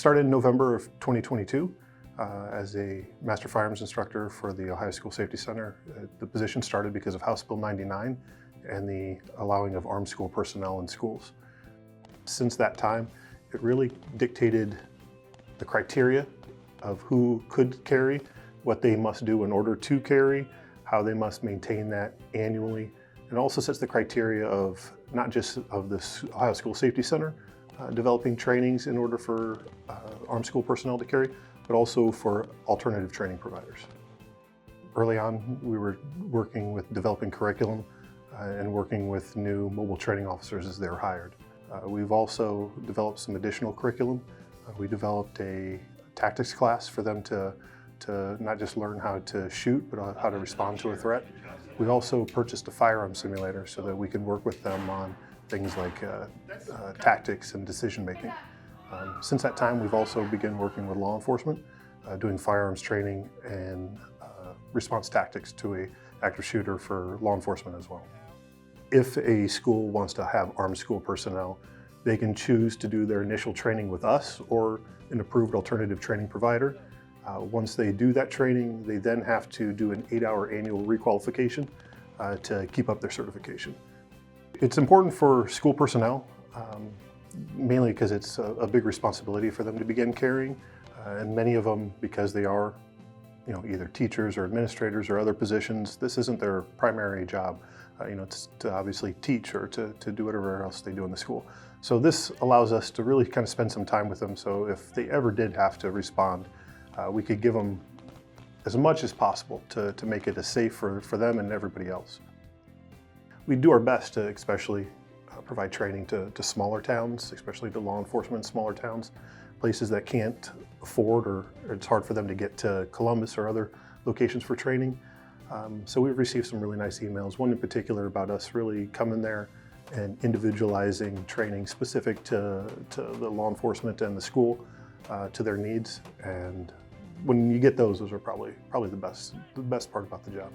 started in November of 2022 as a Master Firearms Instructor for the Ohio School Safety Center. The position started because of House Bill 99 and the allowing of armed school personnel in schools. Since that time, it really dictated the criteria of who could carry, what they must do in order to carry, how they must maintain that annually. It also sets the criteria of not just of the Ohio School Safety Center developing trainings in order for armed school personnel to carry, but also for alternative training providers. Early on, we were working with developing curriculum and working with new mobile training officers as they were hired. We've also developed some additional curriculum. We developed a tactics class for them to not just learn how to shoot, but how to respond to a threat. We also purchased a firearm simulator so that we could work with them on things like tactics and decision making. Since that time, we've also begun working with law enforcement, doing firearms training and response tactics to an active shooter for law enforcement as well. If a school wants to have armed school personnel, they can choose to do their initial training with us or an approved alternative training provider. Once they do that training, they then have to do an 8-hour annual requalification to keep up their certification. It's important for school personnel, mainly because it's a big responsibility for them to begin carrying, and many of them, because they are either teachers or administrators or other positions, this isn't their primary job. It's to obviously teach or to do whatever else they do in the school. So this allows us to really kind of spend some time with them, so if they ever did have to respond, we could give them as much as possible to make it as safe for them and everybody else. We do our best to especially provide training to smaller towns, especially to law enforcement in smaller towns, places that can't afford or it's hard for them to get to Columbus or other locations for training. So we've received some really nice emails, one in particular about us really coming there and individualizing training specific to the law enforcement and the school, to their needs. And when you get those are probably the best part about the job.